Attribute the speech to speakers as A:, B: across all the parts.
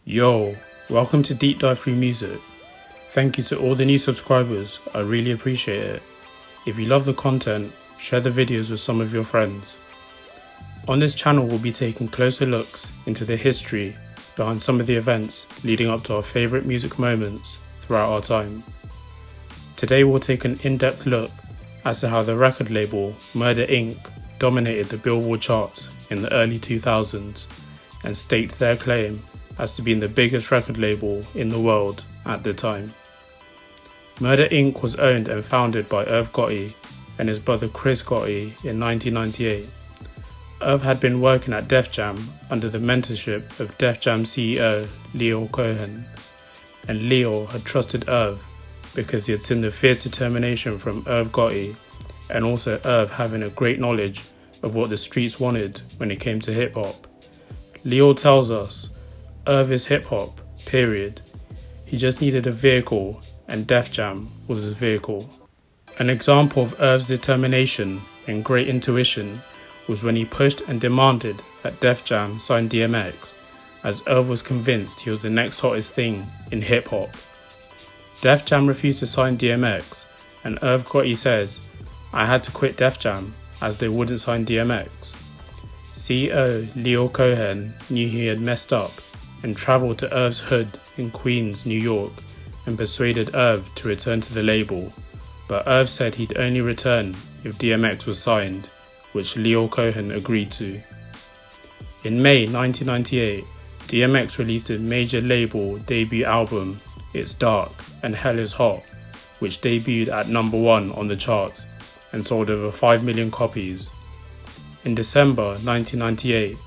A: Yo, welcome to Deep Dive Through Music. Thank you to all the new subscribers, I really appreciate it. If you love the content, share the videos with some of your friends. On this channel we'll be taking closer looks into the history behind some of the events leading up to our favourite music moments throughout our time. Today we'll take an in-depth look as to how the record label Murder Inc. dominated the Billboard charts in the early 2000s and staked their claim as to being the biggest record label in the world at the time. Murder Inc. was owned and founded by Irv Gotti and his brother Chris Gotti in 1998. Irv had been working at Def Jam under the mentorship of Def Jam CEO Leo Cohen, and Leo had trusted Irv because he had seen the fierce determination from Irv Gotti and also Irv having a great knowledge of what the streets wanted when it came to hip-hop. Leo tells us, Irv is hip-hop, period. He just needed a vehicle and Def Jam was his vehicle. An example of Irv's determination and great intuition was when he pushed and demanded that Def Jam sign DMX, as Irv was convinced he was the next hottest thing in hip-hop. Def Jam refused to sign DMX, and Irv Gotti says, I had to quit Def Jam as they wouldn't sign DMX. CEO Leo Cohen knew he had messed up and travelled to Irv's hood in Queens, New York, and persuaded Irv to return to the label, but Irv said he'd only return if DMX was signed, which Leo Cohen agreed to. In May 1998, DMX released his major label debut album, It's Dark and Hell is Hot, which debuted at number 1 on the charts and sold over 5 million copies. In December 1998,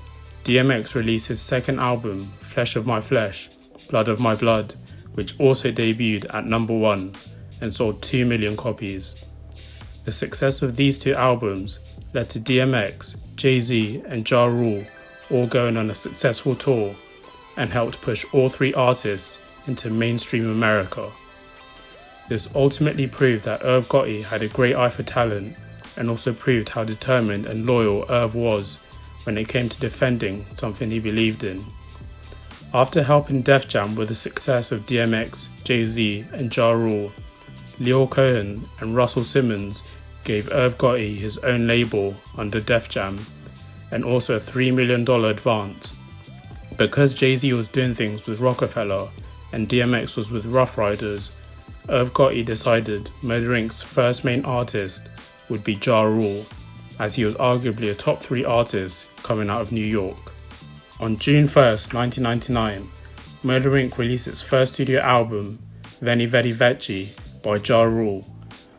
A: DMX released his second album, Flesh of My Flesh, Blood of My Blood, which also debuted at number 1 and sold 2 million copies. The success of these two albums led to DMX, Jay-Z and Ja Rule all going on a successful tour and helped push all three artists into mainstream America. This ultimately proved that Irv Gotti had a great eye for talent and also proved how determined and loyal Irv was when it came to defending something he believed in. After helping Def Jam with the success of DMX, Jay-Z and Ja Rule, Leo Cohen and Russell Simmons gave Irv Gotti his own label under Def Jam and also a $3 million advance. Because Jay-Z was doing things with Rockefeller and DMX was with Rough Riders, Irv Gotti decided Murder Inc.'s first main artist would be Ja Rule, as he was arguably a top 3 artist coming out of New York. On June 1st, 1999, Murder Inc. released its first studio album, Veni Vidi Vici, by Ja Rule.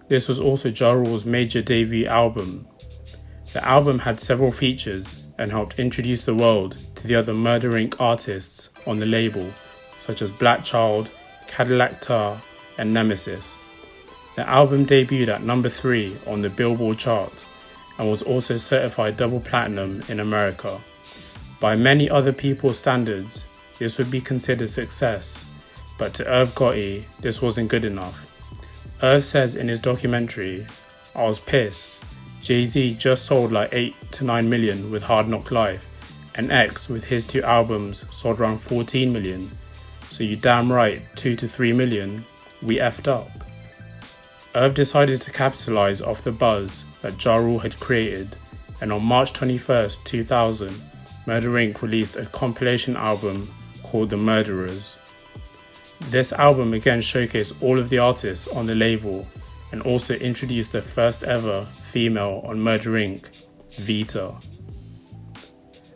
A: This was also Ja Rule's major debut album. The album had several features and helped introduce the world to the other Murder Inc. artists on the label, such as Black Child, Cadillac Tar, and Nemesis. The album debuted at number 3 on the Billboard chart and was also certified double platinum in America. By many other people's standards, this would be considered success, but to Irv Gotti, this wasn't good enough. Irv says in his documentary, I was pissed. Jay-Z just sold like 8 to 9 million with Hard Knock Life, and X with his 2 albums sold around 14 million. So you damn right, 2 to 3 million, we effed up. Irv decided to capitalise off the buzz that Ja Rule had created, and on March 21st, 2000, Murder Inc. released a compilation album called The Murderers. This album again showcased all of the artists on the label and also introduced the first ever female on Murder Inc., Vita.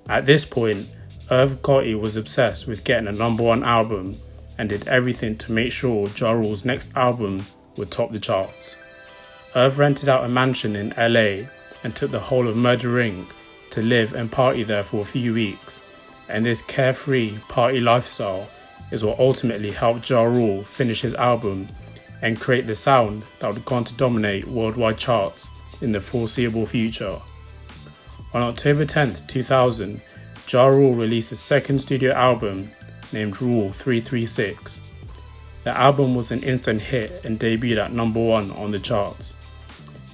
A: At this point, Irv Gotti was obsessed with getting a number 1 album and did everything to make sure Ja Rule's next album would top the charts. Irv rented out a mansion in LA and took the whole of Murder Inc. to live and party there for a few weeks, and this carefree party lifestyle is what ultimately helped Ja Rule finish his album and create the sound that would go on to dominate worldwide charts in the foreseeable future. On October 10th, 2000, Ja Rule released his second studio album named Rule 336. The album was an instant hit and debuted at number 1 on the charts.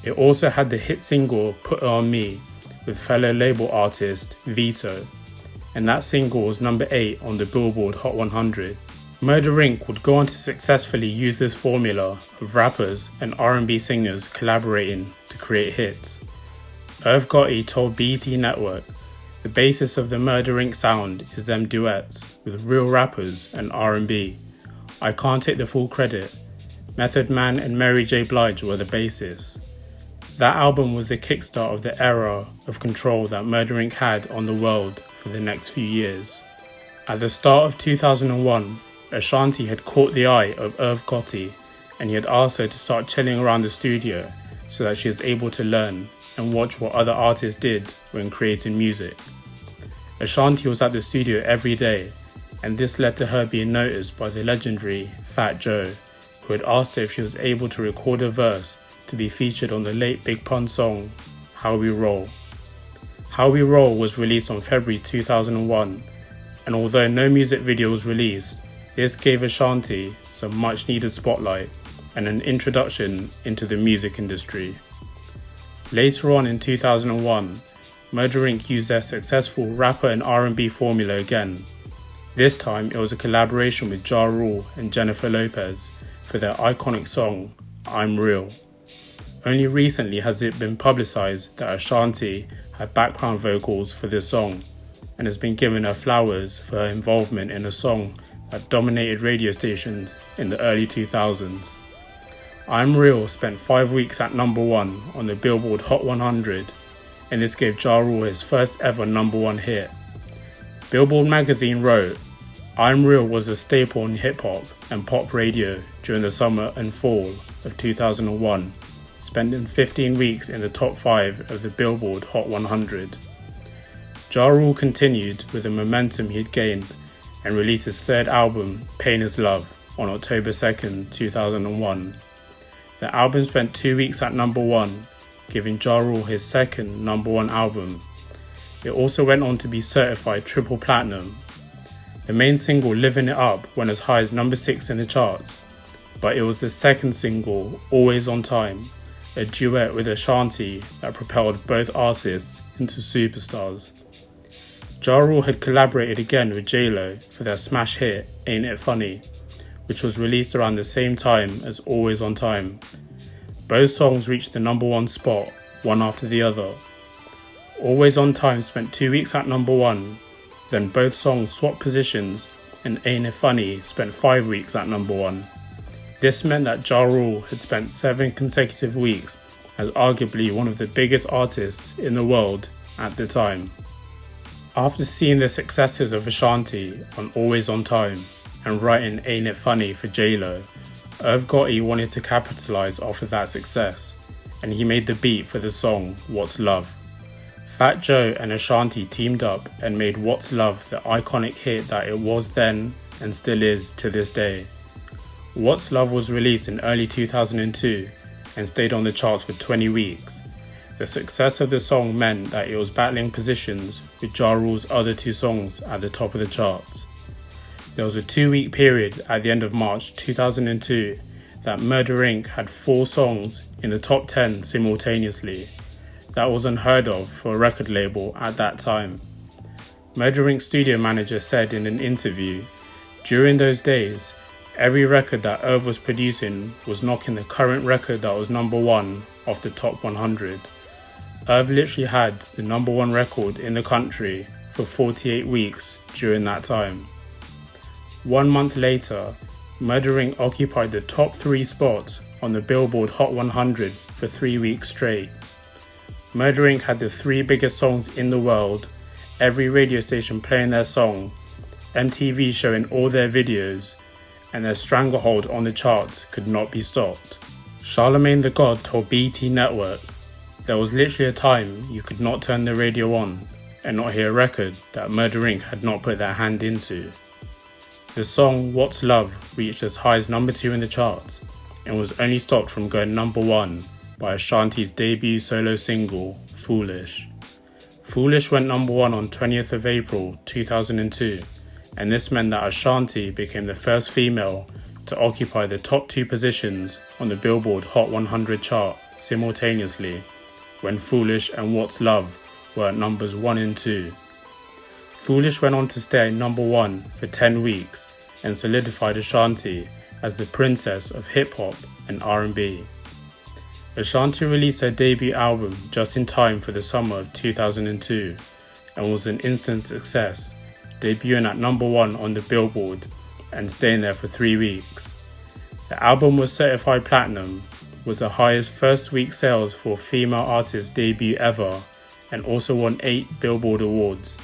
A: It also had the hit single Put It On Me with fellow label artist Vito, and that single was number 8 on the Billboard Hot 100. Murder Inc. would go on to successfully use this formula of rappers and R&B singers collaborating to create hits. Irv Gotti told BET Network, "The basis of the Murder Inc. sound is them duets with real rappers and R&B. I can't take the full credit. Method Man and Mary J. Blige were the basis." That album was the kickstart of the era of control that Murder Inc. had on the world for the next few years. At the start of 2001, Ashanti had caught the eye of Irv Gotti, and he had asked her to start chilling around the studio so that she was able to learn and watch what other artists did when creating music. Ashanti was at the studio every day, and this led to her being noticed by the legendary Fat Joe, who had asked her if she was able to record a verse to be featured on the late Big Pun song, How We Roll. How We Roll was released on February 2001, and although no music video was released, this gave Ashanti some much needed spotlight and an introduction into the music industry. Later on in 2001, Murder Inc. used their successful rapper and R&B formula again. This time it was a collaboration with Ja Rule and Jennifer Lopez for their iconic song, I'm Real. Only recently has it been publicised that Ashanti had background vocals for this song and has been given her flowers for her involvement in a song that dominated radio stations in the early 2000s. I'm Real spent 5 weeks at number 1 on the Billboard Hot 100, and this gave Ja Rule his first ever number 1 hit. Billboard magazine wrote, I'm Real was a staple in hip-hop and pop radio during the summer and fall of 2001, spending 15 weeks in the top 5 of the Billboard Hot 100. Ja Rule continued with the momentum he had gained and released his third album, Pain Is Love, on October 2nd, 2001. The album spent 2 weeks at number 1, giving Ja Rule his second number 1 album. It also went on to be certified triple platinum. The main single, Living It Up, went as high as number 6 in the charts, but it was the second single, Always On Time, a duet with Ashanti that propelled both artists into superstars. Ja Rule had collaborated again with J-Lo for their smash hit, Ain't It Funny, which was released around the same time as Always On Time. Both songs reached the number 1 spot, one after the other. Always On Time spent 2 weeks at number 1, then both songs swapped positions, and Ain't It Funny spent 5 weeks at number 1. This meant that Ja Rule had spent 7 consecutive weeks as arguably one of the biggest artists in the world at the time. After seeing the successes of Ashanti on Always On Time and writing Ain't It Funny for J-Lo, Irv Gotti wanted to capitalise off of that success, and he made the beat for the song What's Love. Fat Joe and Ashanti teamed up and made What's Love the iconic hit that it was then and still is to this day. What's Love was released in early 2002 and stayed on the charts for 20 weeks. The success of the song meant that it was battling positions with Ja Rule's other 2 songs at the top of the charts. There was a 2-week period at the end of March 2002 that Murder Inc. had 4 songs in the top 10 simultaneously. That was unheard of for a record label at that time. Murder Inc. studio manager said in an interview, during those days, every record that Irv was producing was knocking the current record that was number 1 off the top 100. Irv literally had the number 1 record in the country for 48 weeks during that time. 1 month later, Murder Inc. occupied the top 3 spots on the Billboard Hot 100 for 3 weeks straight. Murder Inc. had the 3 biggest songs in the world, every radio station playing their song, MTV showing all their videos, and their stranglehold on the charts could not be stopped. Charlemagne the God told BET Network, there was literally a time you could not turn the radio on and not hear a record that Murder Inc. had not put their hand into. The song What's Love reached as high as number 2 in the charts and was only stopped from going number 1 by Ashanti's debut solo single, Foolish. Foolish went number 1 on 20th of April 2002, and this meant that Ashanti became the first female to occupy the top 2 positions on the Billboard Hot 100 chart simultaneously, when Foolish and What's Love were at numbers 1 and 2. Foolish went on to stay at number 1 for 10 weeks and solidified Ashanti as the princess of hip-hop and R&B. Ashanti released her debut album just in time for the summer of 2002 and was an instant success, debuting at number 1 on the Billboard and staying there for 3 weeks. The album was certified platinum, was the highest first week sales for a female artist's debut ever, and also won 8 Billboard awards.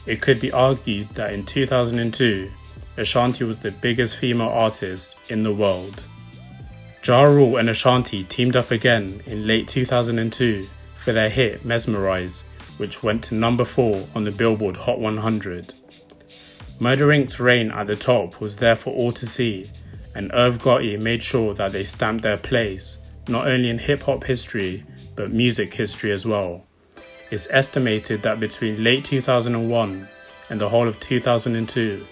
A: It could be argued that in 2002, Ashanti was the biggest female artist in the world. Ja Rule and Ashanti teamed up again in late 2002 for their hit Mesmerize, which went to number 4 on the Billboard Hot 100. Murder Inc.'s reign at the top was there for all to see, and Irv Gotti made sure that they stamped their place, not only in hip-hop history, but music history as well. It's estimated that between late 2001 and the whole of 2002,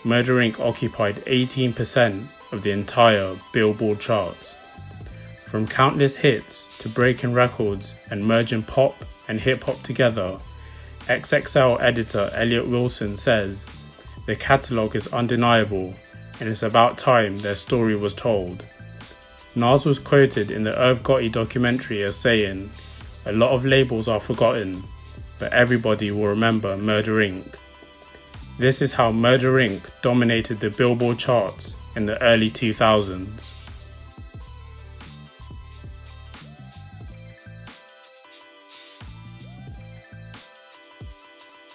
A: Murder Inc. occupied 18% of the entire Billboard charts. From countless hits to breaking records and merging pop and hip-hop together, XXL editor Elliot Wilson says, "The catalogue is undeniable, and it's about time their story was told." Nas was quoted in the Irv Gotti documentary as saying, "A lot of labels are forgotten, but everybody will remember Murder Inc." This is how Murder Inc. dominated the Billboard charts in the early 2000s.